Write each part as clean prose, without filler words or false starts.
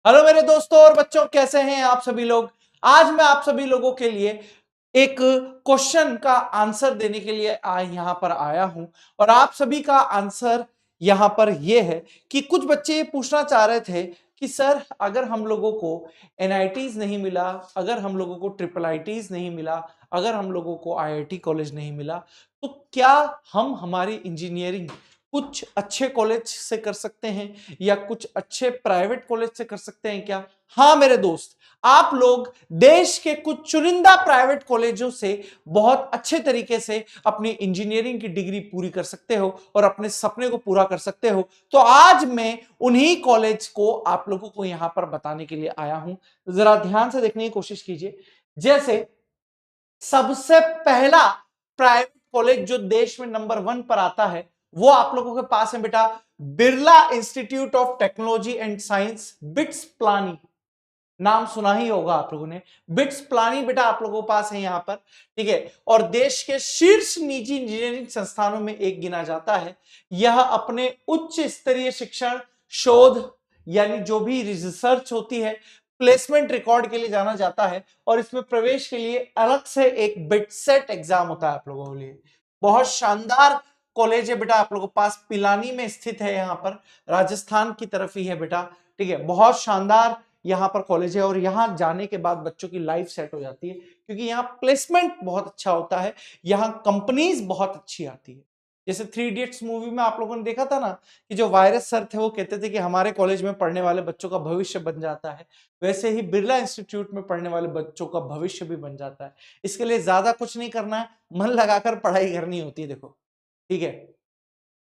Hello मेरे दोस्तों और बच्चों, कैसे हैं आप सभी लोग। आज मैं आप सभी लोगों के लिए एक क्वेश्चन का आंसर देने के लिए यहां पर आया हूं। और आप सभी का आंसर यहां पर यह है कि कुछ बच्चे ये पूछना चाह रहे थे कि सर, अगर हम लोगों को एनआईटीज नहीं मिला, अगर हम लोगों को ट्रिपल आईटीज नहीं मिला, अगर हम लोगों को आईआईटी कॉलेज नहीं मिला, तो क्या हम हमारी इंजीनियरिंग कुछ अच्छे कॉलेज से कर सकते हैं या कुछ अच्छे प्राइवेट कॉलेज से कर सकते हैं क्या? हाँ मेरे दोस्त, आप लोग देश के कुछ चुनिंदा प्राइवेट कॉलेजों से बहुत अच्छे तरीके से अपनी इंजीनियरिंग की डिग्री पूरी कर सकते हो और अपने सपने को पूरा कर सकते हो। तो आज मैं उन्हीं कॉलेज को आप लोगों को यहां पर बताने के लिए आया हूं। जरा ध्यान से देखने की कोशिश कीजिए। जैसे सबसे पहला प्राइवेट कॉलेज जो देश में नंबर 1 पर आता है, वो आप लोगों के पास है बेटा, Birla institute of technology and science, BITS Pilani. नाम सुना ही होगा आप लोगों ने। बिट्स प्लानी बेटा आप लोगों के पास है यहां पर, ठीक है। और देश के शीर्ष निजी इंजीनियरिंग संस्थानों में एक गिना जाता है। यह अपने उच्च स्तरीय शिक्षण, शोध यानी जो भी रिसर्च होती है, प्लेसमेंट रिकॉर्ड के लिए जाना जाता है। और इसमें प्रवेश के लिए अलग से एक बिटसेट एग्जाम होता है आप लोगों के लिए। बहुत शानदार कॉलेज है बेटा आप लोगों के पास, पिलानी में स्थित है, यहां पर राजस्थान की तरफ ही है बेटा, ठीक है। बहुत शानदार यहां पर कॉलेज है और यहां जाने के बाद बच्चों की लाइफ सेट हो जाती है, क्योंकि यहां प्लेसमेंट बहुत अच्छा होता है, यहां कंपनीज बहुत अच्छी आती है। जैसे थ्री इडियट्स मूवी में आप लोगों ने देखा था ना कि जो वायरस सर थे वो कहते थे कि हमारे कॉलेज में पढ़ने वाले बच्चों का भविष्य बन जाता है, वैसे ही बिरला इंस्टीट्यूट में पढ़ने वाले बच्चों का भविष्य भी बन जाता है। इसके लिए ज्यादा कुछ नहीं करना है, मन लगाकर पढ़ाई करनी होती है, देखो, ठीक है।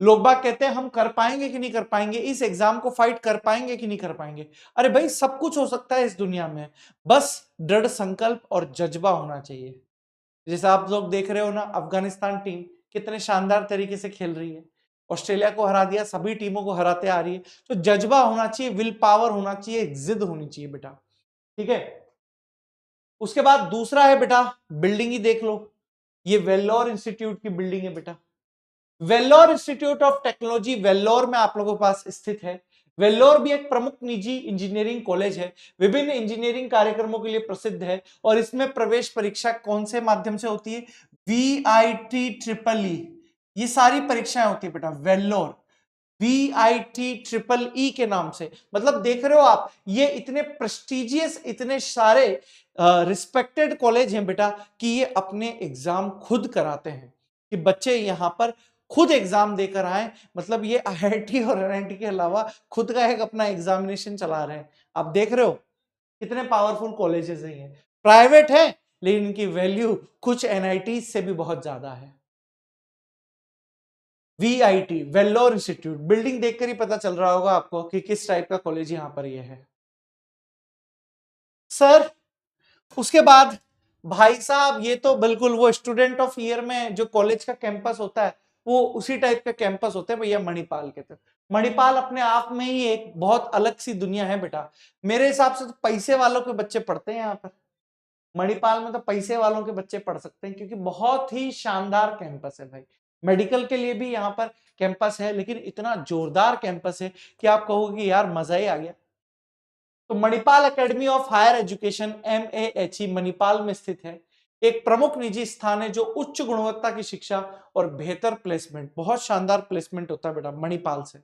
लोग बाग कहते हैं हम कर पाएंगे कि नहीं कर पाएंगे, इस एग्जाम को फाइट कर पाएंगे कि नहीं कर पाएंगे। अरे भाई, सब कुछ हो सकता है इस दुनिया में, बस दृढ़ संकल्प और जज्बा होना चाहिए। जैसे आप लोग देख रहे हो ना, अफगानिस्तान टीम कितने शानदार तरीके से खेल रही है, ऑस्ट्रेलिया को हरा दिया, सभी टीमों को हराते आ रही है। तो जज्बा होना चाहिए, विल पावर होना चाहिए, एक जिद होनी चाहिए बेटा, ठीक है। उसके बाद दूसरा है बेटा, बिल्डिंग ही देख लो, ये वेल्लोर इंस्टीट्यूट की बिल्डिंग है बेटा। Vellore institute of technology Vellore में आप लोगों के पास स्थित है। वेल्लोर भी एक प्रमुख निजी इंजीनियरिंग कॉलेज है, विभिन्न इंजीनियरिंग कार्यक्रमों के लिए प्रसिद्ध है। और इसमें प्रवेश परीक्षा कौन से माध्यम से होती है? वीआईटी ट्रिपल ई, ये सारी परीक्षाएं होती है बेटा वेल्लोर, वीआईटी ट्रिपल ई के नाम से। मतलब देख रहे हो आप, ये इतने प्रेस्टिजियस, इतने सारे रिस्पेक्टेड कॉलेज हैं बेटा कि ये अपने एग्जाम खुद कराते हैं, कि बच्चे यहां पर खुद एग्जाम देकर आए। मतलब ये आईआईटी और एनआईटी के अलावा खुद का एक अपना एग्जामिनेशन चला रहे हैं। आप देख रहे हो कितने पावरफुल कॉलेजेस हैं ये। प्राइवेट है लेकिन इनकी वैल्यू कुछ एनआईटी से भी बहुत ज्यादा है। वीआईटी वेल्लोर इंस्टीट्यूट, बिल्डिंग देखकर ही पता चल रहा होगा आपको कि किस टाइप का कॉलेज यहां पर ये है सर। उसके बाद भाई साहब, ये तो बिल्कुल वो स्टूडेंट ऑफ ईयर में जो कॉलेज का कैंपस होता है, वो उसी टाइप का कैंपस होता है भैया, मणिपाल के। तो मणिपाल अपने आप में ही एक बहुत अलग सी दुनिया है बेटा। मेरे हिसाब से तो पैसे वालों के बच्चे पढ़ते हैं यहाँ पर, मणिपाल में तो पैसे वालों के बच्चे पढ़ सकते हैं, क्योंकि बहुत ही शानदार कैंपस है भाई। मेडिकल के लिए भी यहाँ पर कैंपस है, लेकिन इतना जोरदार कैंपस है कि आप कहोगे कि यार मजा ही आ गया। तो Manipal academy of higher education, MAHE, Manipal में स्थित है। एक प्रमुख निजी स्थान है जो उच्च गुणवत्ता की शिक्षा और बेहतर प्लेसमेंट, बहुत शानदार प्लेसमेंट होता है बेटा मणिपाल से।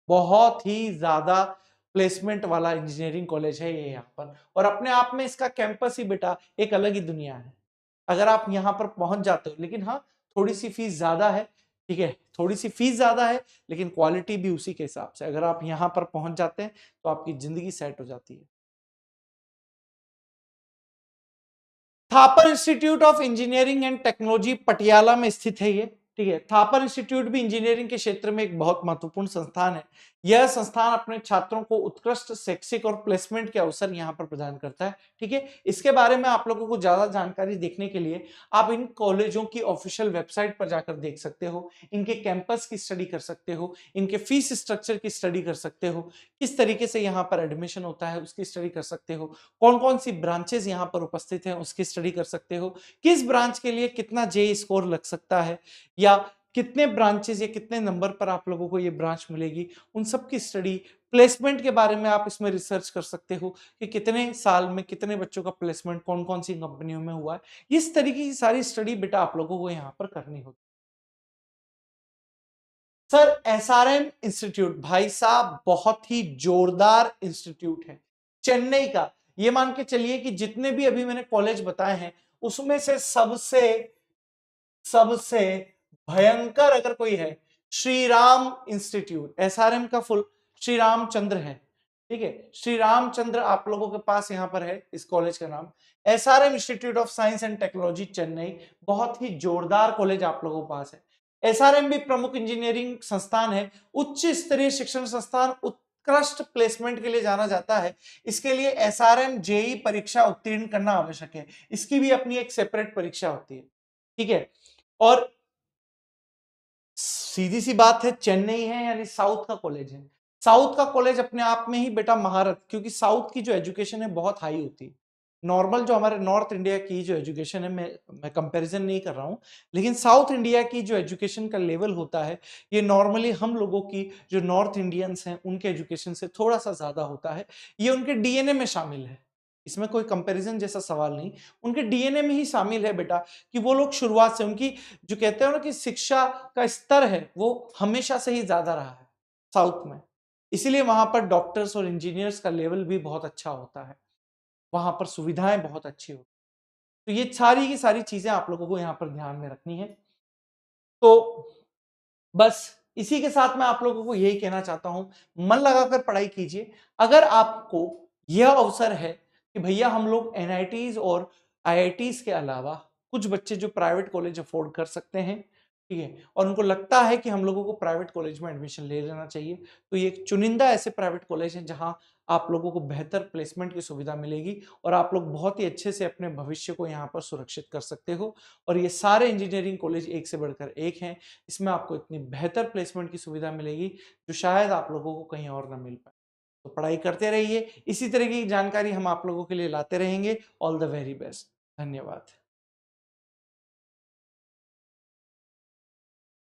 बहुत ही ज्यादा प्लेसमेंट वाला इंजीनियरिंग कॉलेज है ये यहाँ पर। और अपने आप में इसका कैंपस ही बेटा एक अलग ही दुनिया है, अगर आप यहाँ पर पहुंच जाते हो। लेकिन हाँ, थोड़ी सी फीस ज्यादा है, ठीक है, थोड़ी सी फीस ज्यादा है, लेकिन क्वालिटी भी उसी के हिसाब से। अगर आप यहाँ पर पहुंच जाते हैं तो आपकी जिंदगी सेट हो जाती है। Thapar institute of engineering and technology Patiala में स्थित है ये, ठीक है। थापर इंस्टीट्यूट भी इंजीनियरिंग के क्षेत्र में एक बहुत महत्वपूर्ण संस्थान है। यह संस्थान अपने छात्रों को उत्कृष्ट शैक्षिक और प्लेसमेंट के अवसर यहां पर प्रदान करता है, ठीक है। इसके बारे में आप लोगों को ज्यादा जानकारी देखने के लिए आप इन कॉलेजों की ऑफिशियल वेबसाइट पर जाकर देख सकते हो, इनके कैंपस की स्टडी कर सकते हो, इनके फीस स्ट्रक्चर की स्टडी कर सकते हो, किस तरीके से यहाँ पर एडमिशन होता है उसकी स्टडी कर सकते हो, कौन कौन सी ब्रांचेस यहाँ पर उपस्थित हैं उसकी स्टडी कर सकते हो, किस ब्रांच के लिए कितना जे स्कोर लग सकता है, या कितने ब्रांचेस या कितने नंबर पर आप लोगों को ये ब्रांच मिलेगी, उन सब की स्टडी प्लेसमेंट के बारे में आप इसमें रिसर्च कर सकते हो कि कितने साल में कितने बच्चों का प्लेसमेंट कौन कौन सी कंपनियों में हुआ है। इस तरीके की सारी स्टडी बेटा आप लोगों को यहाँ पर करनी होगी। सर एसआरएम इंस्टीट्यूट भाई साहब बहुत ही जोरदार इंस्टीट्यूट है चेन्नई का। ये मान के चलिए कि जितने भी अभी मैंने कॉलेज बताए हैं उसमें से सबसे सबसे भयंकर अगर कोई है श्री राम इंस्टीट्यूट। एसआरएम का फुल श्री रामचंद्र है, ठीक है। श्री रामचंद्र आप लोगों के पास यहां पर है इस कॉलेज का नाम SRM institute of science and technology Chennai. बहुत ही जोरदार कॉलेज आप लोगों के पास है। एसआरएम भी प्रमुख इंजीनियरिंग संस्थान है, उच्च स्तरीय शिक्षण संस्थान, उत्कृष्ट प्लेसमेंट के लिए जाना जाता है। इसके लिए एसआरएम जेई परीक्षा उत्तीर्ण करना आवश्यक है। इसकी भी अपनी एक सेपरेट परीक्षा होती है, ठीक है। और सीधी सी बात है चेन्नई है यानी साउथ का कॉलेज है। साउथ का कॉलेज अपने आप में ही बेटा महारत, क्योंकि साउथ की जो एजुकेशन है बहुत हाई होती है। नॉर्मल जो हमारे नॉर्थ इंडिया की जो एजुकेशन है, मैं कंपैरिजन नहीं कर रहा हूं, लेकिन साउथ इंडिया की जो एजुकेशन का लेवल होता है ये नॉर्मली हम लोगों की जो नॉर्थ इंडियंस हैं उनके एजुकेशन से थोड़ा सा ज्यादा होता है। ये उनके डीएनए में शामिल है, इसमें कोई कंपैरिजन जैसा सवाल नहीं। उनके डीएनए में ही शामिल है बेटा कि वो लोग शुरुआत से उनकी जो कहते हैं ना कि शिक्षा का स्तर है वो हमेशा से ही ज्यादा रहा है साउथ में। इसीलिए वहां पर डॉक्टर्स और इंजीनियर्स का लेवल भी बहुत अच्छा होता है, वहां पर सुविधाएं बहुत अच्छी होती हैं। तो ये सारी की सारी चीजें आप लोगों को यहाँ पर ध्यान में रखनी है। तो बस इसी के साथ मैं आप लोगों को यही कहना चाहता हूं, मन लगाकर पढ़ाई कीजिए। अगर आपको यह अवसर है कि भैया हम लोग एनआईटीज और आईआईटीज के अलावा कुछ बच्चे जो प्राइवेट कॉलेज अफोर्ड कर सकते हैं, ठीक है, और उनको लगता है कि हम लोगों को प्राइवेट कॉलेज में एडमिशन ले लेना चाहिए, तो ये एक चुनिंदा ऐसे प्राइवेट कॉलेज हैं जहां आप लोगों को बेहतर प्लेसमेंट की सुविधा मिलेगी और आप लोग बहुत ही अच्छे से अपने भविष्य को यहाँ पर सुरक्षित कर सकते हो। और ये सारे इंजीनियरिंग कॉलेज एक से बढ़कर एक हैं, इसमें आपको इतनी बेहतर प्लेसमेंट की सुविधा मिलेगी जो शायद आप लोगों को कहीं और ना मिल पाए। तो पढ़ाई करते रहिए, इसी तरह की जानकारी हम आप लोगों के लिए लाते रहेंगे। ऑल द वेरी बेस्ट, धन्यवाद।